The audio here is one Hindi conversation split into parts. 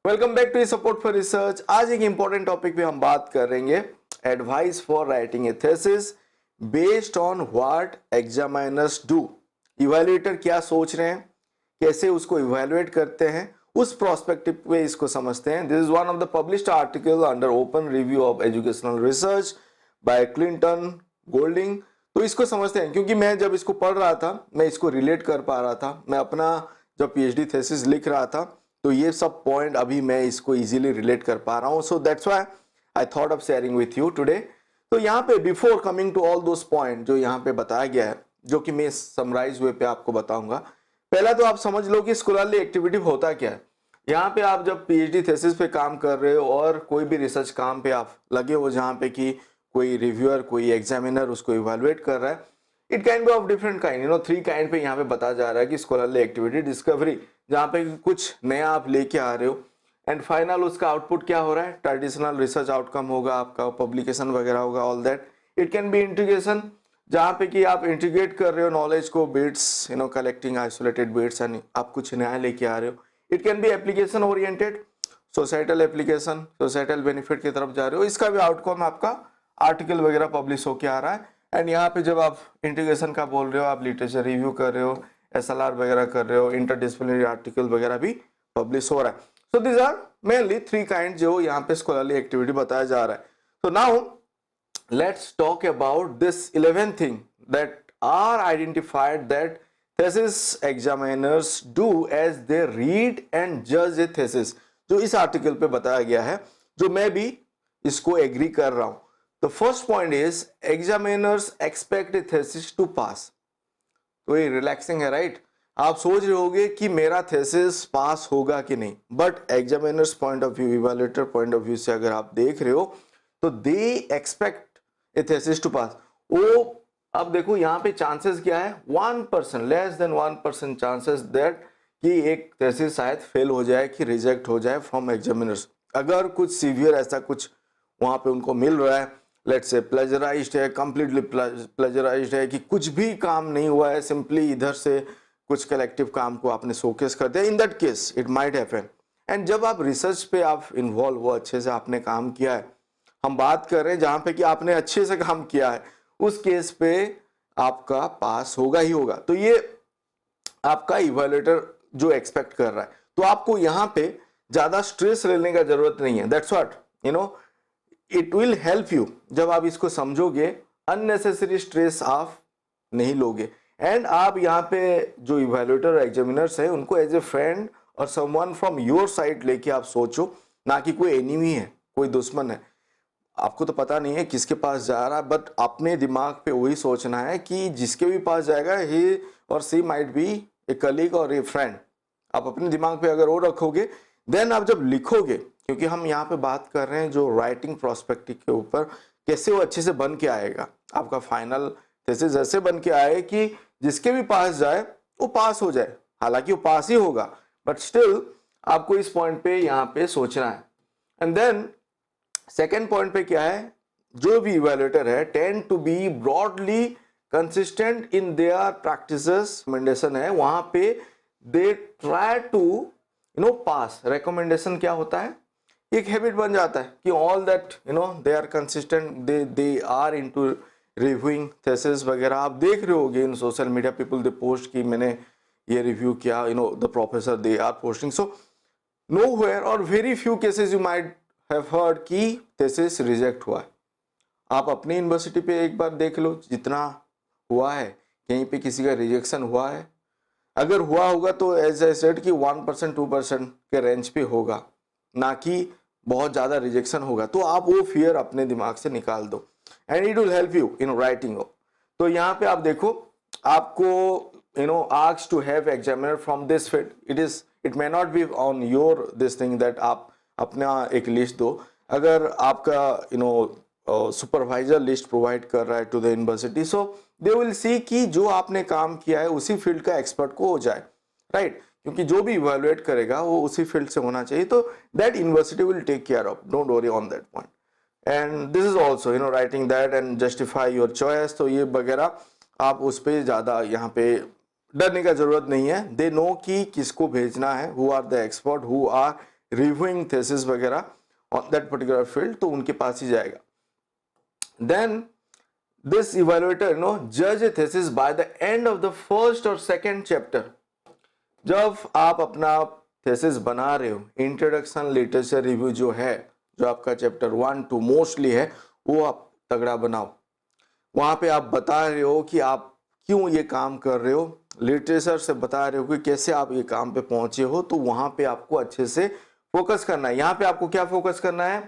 Welcome back to support for research. आज एक इंपॉर्टेंट टॉपिक पे हम बात करेंगे, advice for writing a thesis based on what examiners do. Evaluator क्या सोच रहे हैं, कैसे उसको इवैल्यूएट करते हैं, उस प्रोस्पेक्टिव पे इसको समझते हैं। This is one of the published article under open review of educational research by Clinton Golding. तो इसको समझते हैं, क्योंकि मैं जब इसको पढ़ रहा था मैं इसको रिलेट कर पा रहा था। मैं अपना जब पीएचडी थीसिस लिख रहा था तो ये सब पॉइंट अभी मैं इसको इजीली रिलेट कर पा रहा हूँ। So that's why I thought of sharing with you today. तो यहाँ पे before coming to all those point जो यहाँ पे बताया गया है, जो कि मैं समराइज वे पे आपको बताऊंगा, पहला तो आप समझ लो कि स्कॉलरली एक्टिविटी होता क्या है। यहाँ पे आप जब पीएचडी थीसिस पे काम कर रहे हो और कोई भी रिसर्च काम पे आप लगे हो जहाँ पे कि कोई रिव्यूअर, कोई एग्जामिनर उसको इवेलुएट कर रहा है, it can be of different kind, 3 kind पे यहाँ पे बताया जा रहा है कि स्कॉलरली एक्टिविटी, डिस्कवरी, जहाँ पे कुछ नया आप लेके आ रहे हो, एंड फाइनल उसका आउटपुट क्या हो रहा है, ट्रेडिशनल रिसर्च आउटकम होगा आपका, पब्लिकेशन वगैरह होगा, all that. It can be integration, जहाँ पे कि आप इंटीग्रेट कर रहे हो नॉलेज को, bits, collecting isolated bits and आप कुछ नया लेके आ रहे हो। It can be application oriented, societal application, societal benefit की तरफ जा रहे हो, इसका भी आउटकम आपका आर्टिकल वगैरह पब्लिश होके आ रहा है। एंड यहाँ पे जब आप इंटीग्रेशन का बोल रहे हो, आप लिटरेचर रिव्यू कर रहे हो, एसएलआर वगैरह कर रहे हो, इंटरडिसिप्लिनरी आर्टिकल वगैरह भी पब्लिश हो रहा है। So these are mainly 3 kind जो यहाँ पे स्कॉलरली एक्टिविटी बताया जा रहा है। तो now let's talk about this 11 thing that are identified that thesis examiners do as they read and judge a thesis, जो इस आर्टिकल पे बताया गया है, जो मैं भी इसको एग्री कर रहा हूं। The first point is examiners expect a thesis to pass. तो ये रिलैक्सिंग है, राइट? आप सोच रहे होगे कि मेरा थीसिस पास होगा कि नहीं, but examiners point of view, evaluator point of view से अगर आप देख रहे हो तो they expect a thesis to pass. वो अब देखो यहाँ पे चांसेस क्या है, 1%, लेस देन 1% चांसेस दैट कि एक थीसिस शायद फेल हो जाए, कि रिजेक्ट हो जाए फ्रॉम एग्जामिनर्स। अगर कुछ सीवियर ऐसा कुछ वहां पे उनको मिल रहा है, लेट्स से प्लेजराइज्ड है, कंप्लीटली प्लेजराइज्ड है, कि कुछ भी काम नहीं हुआ है, सिंपली इधर से कुछ कलेक्टिव काम को आपने शोकेस कर दिया, in that case it might happen. And जब आप रिसर्च पे आप इन्वॉल्व हो, अच्छे से आपने काम किया है, हम बात कर रहे हैं जहां पे कि आपने अच्छे से काम किया है, उस केस पे आपका पास होगा ही होगा। तो ये आपका इवैल्यूएटर जो एक्सपेक्ट कर रहा है, तो आपको यहां पे ज्यादा स्ट्रेस लेने का जरूरत नहीं है। That's what it will help you. जब आप इसको समझोगे, अननेसेसरी स्ट्रेस आप नहीं लोगे, एंड आप यहाँ पे जो इवैल्यूएटर और एग्जामिनर्स है उनको एज ए फ्रेंड और समवन फ्रॉम योर साइड लेके आप सोचो, ना कि कोई एनिमी है, कोई दुश्मन है। आपको तो पता नहीं है किसके पास जा रहा है, बट अपने दिमाग पे वही सोचना है कि जिसके भी पास जाएगा ही और सी माइट बी ए कलीग और ए फ्रेंड। आप अपने दिमाग पे अगर वो रखोगे, देन आप जब लिखोगे, क्योंकि हम यहाँ पे बात कर रहे हैं जो राइटिंग प्रोस्पेक्टिव के ऊपर, कैसे वो अच्छे से बन के आएगा, आपका फाइनल थीसिस ऐसे बन के आए कि जिसके भी पास जाए वो पास हो जाए। हालांकि वो पास ही होगा, बट स्टिल आपको इस पॉइंट पे यहाँ पे सोचना है। एंड देन सेकेंड पॉइंट पे क्या है, जो भी इवैल्यूएटर है tend to be broadly consistent in their practices. Recommendation है वहां पे they try to pass. Recommendation क्या होता है, एक हैबिट बन जाता है कि all that they are consistent, they are into reviewing thesis वगैरह। आप देख रहे होगे in social media people they post कि मैंने ये रिव्यू किया, the professor they are posting. So nowhere or very few cases you might have heard कि थीसिस रिजेक्ट हुआ है। आप अपनी यूनिवर्सिटी पे एक बार देख लो, जितना हुआ है कहीं पे किसी का रिजेक्शन हुआ है, अगर हुआ होगा तो एज आई सेड कि 1% 2% के रेंज पे होगा, ना कि बहुत ज़्यादा रिजेक्शन होगा। तो आप वो फियर अपने दिमाग से निकाल दो, and it will help you in writing. तो यहाँ पे आप देखो, आपको asked to have examiner from this field, it may not be on your this thing that आप अपना एक लिस्ट दो। अगर आपका सुपरवाइजर लिस्ट प्रोवाइड कर रहा है to the university, so they will see कि जो आपने काम किया है उसी फील्ड का एक्सपर्ट को हो जाए, राइट? क्योंकि जो भी इवैल्यूएट करेगा वो उसी फील्ड से होना चाहिए। तो that university will take care of, don't worry on that point. And this is also writing that and justify your choice. तो ये वगैरह आप उस पर ज़्यादा यहाँ पे डरने का जरूरत नहीं है। दे नो कि किसको भेजना है, who are the expert, who are reviewing thesis वगैरह ऑन दैट पर्टिकुलर फील्ड, तो उनके पास ही जाएगा. देन दिस इवेल्युएटर जज a thesis by the end of the first और सेकेंड चैप्टर. जब आप अपना थेसिस बना रहे हो, इंट्रोडक्शन लिटरेचर रिव्यू जो है, जो आपका चैप्टर 1-2 मोस्टली है, वो आप तगड़ा बनाओ. वहां पे आप बता रहे हो कि आप क्यों ये काम कर रहे हो, लिटरेचर से बता रहे हो कि कैसे आप ये काम पे पहुंचे हो, तो वहां पे आपको अच्छे से फोकस करना है. यहाँ पे आपको क्या फोकस करना है?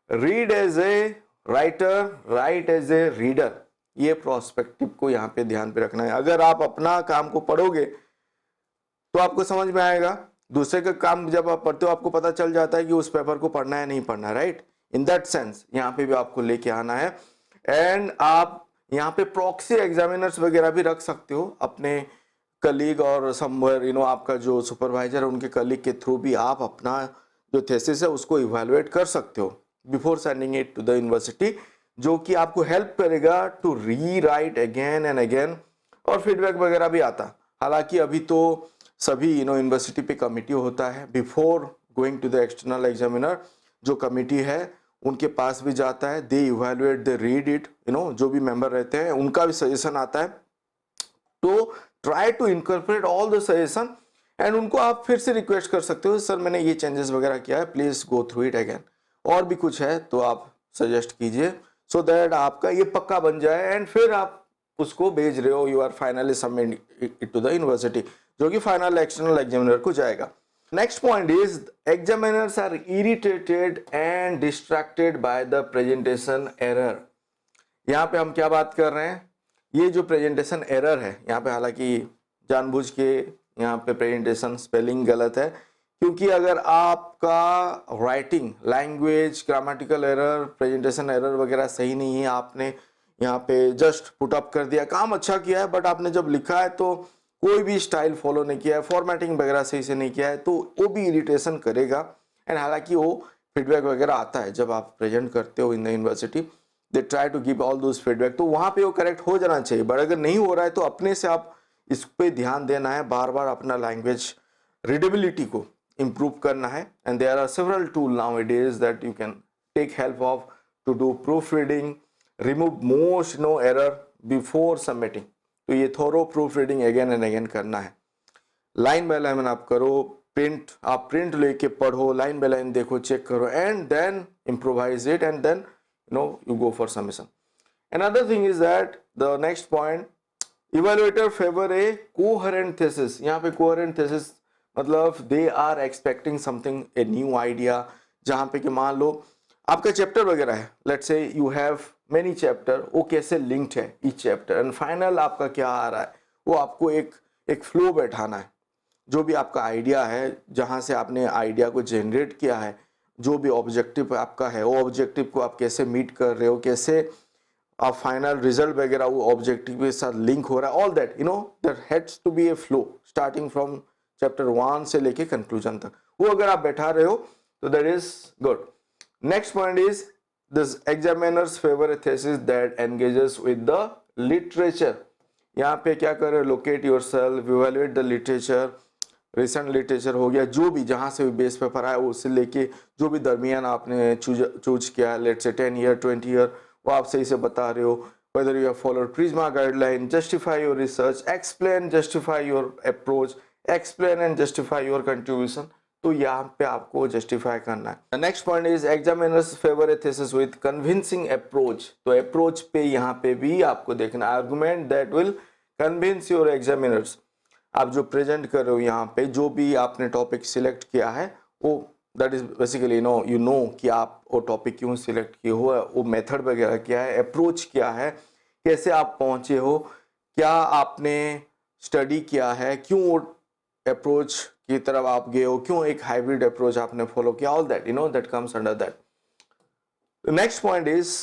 Read as a writer, write as a reader. ये प्रोस्पेक्टिव को यहाँ पे ध्यान पे रखना है. अगर आप अपना काम को पढ़ोगे तो आपको समझ में आएगा. दूसरे का काम जब आप पढ़ते हो आपको पता चल जाता है कि उस पेपर को पढ़ना है नहीं पढ़ना, राइट. इन दैट सेंस यहाँ पे भी आपको लेके आना है. एंड आप यहाँ पे प्रॉक्सी एग्जामिनर्स वगैरह भी रख सकते हो अपने कलीग और समवेयर आपका जो सुपरवाइजर है उनके कलीग के थ्रू भी आप अपना जो थेसिस है उसको इवैल्यूएट कर सकते हो before sending it to the university, जो कि आपको हेल्प करेगा to rewrite again and again. और फीडबैक वगैरह भी आता. हालांकि अभी तो सभी यूनिवर्सिटी पे कमिटी होता है before going to the external examiner. जो कमिटी है उनके पास भी जाता है, they evaluate, they read it, जो भी मेंबर रहते हैं उनका भी सजेशन आता है. तो try to incorporate all the suggestion and उनको आप फिर से रिक्वेस्ट कर सकते हो, सर मैंने ये चेंजेस वगैरह किया है, please go through it again. और भी कुछ है तो आप सजेस्ट कीजिए, सो दैट आपका ये पक्का बन जाए एंड फिर आप उसको भेज रहे हो, you are finally submit it to the university, जो कि फाइनल एक्सटर्नल एग्जामिनर को जाएगा. Next point is examiners are irritated and distracted by the presentation error. यहाँ पे हम क्या बात कर रहे हैं? ये जो प्रेजेंटेशन एरर है यहाँ पे, हालांकि जानबूझ के यहाँ पे प्रेजेंटेशन स्पेलिंग गलत है, क्योंकि अगर आपका writing, language, grammatical error, presentation error वगैरह सही नहीं है, आपने यहाँ पे जस्ट पुट अप कर दिया, काम अच्छा किया है, बट आपने जब लिखा है तो कोई भी स्टाइल फॉलो नहीं किया है, फॉर्मेटिंग वगैरह सही से नहीं किया है, तो वो भी इरिटेशन करेगा. एंड हालांकि वो फीडबैक वगैरह आता है जब आप प्रेजेंट करते हो in the university, they try to give all those feedback, तो वहाँ पे वो करेक्ट हो जाना चाहिए. बट अगर नहीं हो रहा है तो अपने से आप इस पे ध्यान देना है, बार बार अपना लैंग्वेज रीडेबिलिटी को इम्प्रूव करना है. And there are several tool now it is that you can take help of to do proof reading, remove most error before submitting. तो ये thorough proof reading again and again करना है. लाइन बाय लाइन आप करो, आप प्रिंट लेके पढ़ो, लाइन बाय लाइन देखो, चेक करो, and then improvise it and then you go for submission. Another thing is that the next point, evaluator favor a coherent thesis. यहाँ पे coherent thesis मतलब they are expecting something, a new idea, जहाँ पे कि मान लो आपका चैप्टर वगैरह है, let's say you have many chapter, वो कैसे linked है each chapter, and final आपका क्या आ रहा है, वो आपको एक फ्लो बैठाना है. जो भी आपका आइडिया है, जहाँ से आपने आइडिया को जनरेट किया है, जो भी ऑब्जेक्टिव आपका है, वो ऑब्जेक्टिव को आप कैसे मीट कर रहे हो, कैसे आप फाइनल रिजल्ट वगैरह वो ऑब्जेक्टिव के साथ लिंक हो रहा है, all that that has to be a flow starting from chapter 1 से लेके कंक्लूजन तक. वो अगर आप बैठा रहे हो तो that is good. Next point is this examiners favour A thesis that engages with the literature. यहाँ पे क्या कर रहे हो? Locate yourself, evaluate the literature. Recent literature हो गया, जो भी जहाँ से भी बेस पेपर आया उससे लेके जो भी दरमियान आपने चूज किया, लेट्स से 10 ईयर 20 ईयर, वो आप सही से बता रहे हो. whether you have followed Prisma guideline, justify your research, explain, justify your approach, explain and justify your contribution. तो यहाँ पे आपको जस्टिफाई करना है. Next point is examiners favour A thesis with convincing approach. तो अप्रोच पे यहाँ पे भी आपको देखना, argument that will convince your examiners. आप जो प्रेजेंट कर रहे हो यहाँ पे, जो भी आपने टॉपिक सिलेक्ट किया है, वो that is basically you know कि आप वो टॉपिक क्यों सिलेक्ट किए हो, वो मेथड वगैरह क्या है, अप्रोच क्या है, कैसे आप पहुँचे हो, क्या आपने स्टडी किया है, क्यों वो अप्रोच की तरफ आप गए हो, क्यों एक हाइब्रिड अप्रोच आपने फॉलो किया, all that that comes under that. Next point is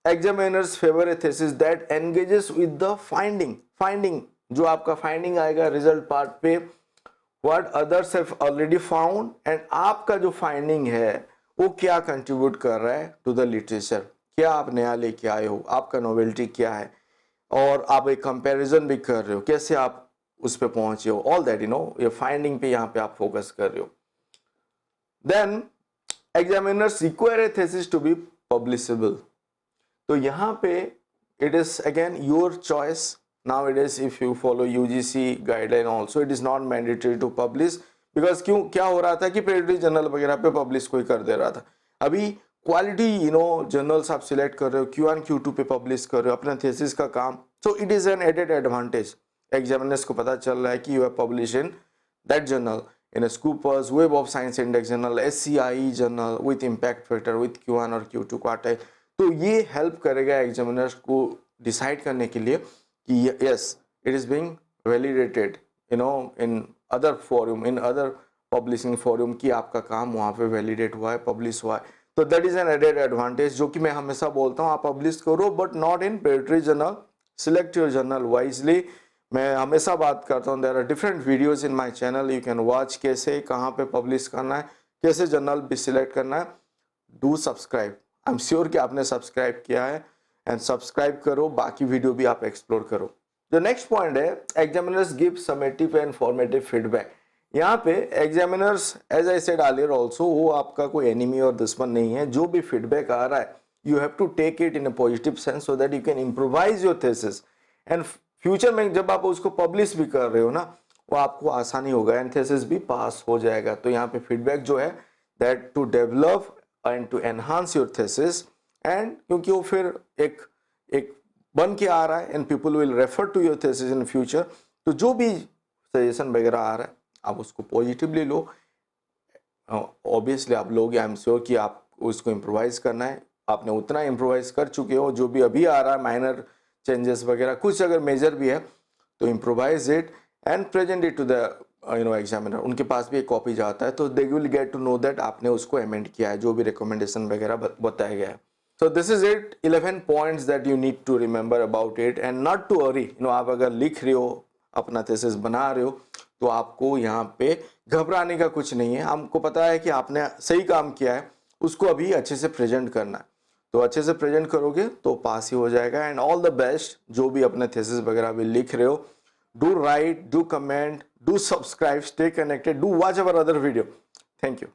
examiners favour A thesis that engages with the finding. जो आपका फाइंडिंग आएगा रिजल्ट पार्ट पे, what others have already found, and आपका जो फाइंडिंग है वो क्या कंट्रीब्यूट कर रहा है टू द लिटरेचर, क्या आप नया लेके आए हो, आपका नोवेल्टी क्या है, और आप एक कंपैरिजन भी कर रहे हो, कैसे आप उस पे पहुंचे हो, ऑल दैट ये फाइंडिंग पे यहाँ पे आप फोकस कर रहे हो. Then examiners require a thesis to be publishable. तो यहाँ पे it is again your choice. Nowadays if you follow UGC guideline also it is not mandatory to publish, because क्यों क्या हो रहा था कि पेडिग्री जर्नल वगैरह पे पब्लिश कोई कर दे रहा था। अभी क्वालिटी जर्नल्स आप सिलेक्ट कर रहे हो, Q1 Q2 पे पब्लिश कर रहे हो अपना थीसिस का काम, so it is an added advantage. Examiners को पता चल रहा है कि you have publish in that journal, in Scopus, web of science index journal, SCI journal with impact factor with Q1 और Q2 क्वार्टाइल। तो ये हेल्प करेगा एग्जामिनर्स को डिसाइड करने के लिए कि yes it is being validated in other forum, in other publishing forum, कि आपका काम वहाँ पे वैलिडेट हुआ है, पब्लिश हुआ है। तो that is an added advantage, जो कि मैं हमेशा बोलता हूँ आप पब्लिश करो but not in pedigree journal, select your journal wisely. मैं हमेशा बात करता हूँ, there are different videos in my channel, you can watch कैसे कहाँ पे पब्लिश करना है, कैसे जर्नल भी सिलेक्ट करना है। Do subscribe, I am sure कि आपने सब्सक्राइब किया है, एंड सब्सक्राइब करो, बाकी वीडियो भी आप एक्सप्लोर करो। जो नेक्स्ट पॉइंट है, examiners give summative and formative feedback. यहाँ पे examiners as I said earlier also, वो आपका कोई एनिमी और दुश्मन नहीं है। जो भी फीडबैक आ रहा है you have to take it in a positive sense so that you can improvise your thesis, and future में जब आप उसको पब्लिश भी कर रहे हो ना, वो आपको आसानी होगा एंड थीसिस भी पास हो जाएगा। तो यहाँ पे फीडबैक जो है that to develop and to enhance your thesis, and क्योंकि वो फिर एक बन के आ रहा है and people will refer to your thesis in future. तो जो भी सजेशन वगैरह आ रहा है आप उसको पॉजिटिवली लो, ऑब्वियसली आप लोग, आई एम श्योर कि आप उसको इम्प्रोवाइज करना है, आपने उतना इम्प्रोवाइज कर चुके हो। जो भी अभी आ रहा है माइनर चेंजेस वगैरह, कुछ अगर मेजर भी है तो improvise it and present it to the examiner. उनके पास भी एक कॉपी जाता है तो they will get to know that आपने उसको अमेंड किया है, जो भी रिकमेंडेशन वगैरह बताया गया है। So this is it, 11 points that you need to remember about it and not to worry. आप अगर लिख रहे हो, अपना थीसिस बना रहे हो, तो आपको यहाँ पे घबराने का कुछ नहीं है। हमको पता है कि आपने सही काम किया है, उसको अभी अच्छे से प्रेजेंट करना है। तो अच्छे से प्रेजेंट करोगे तो पास ही हो जाएगा। एंड ऑल द बेस्ट, जो भी अपने थीसिस वगैरह भी लिख रहे हो, do right, do comment, do subscribe, stay connected, do watch our other video. Thank you.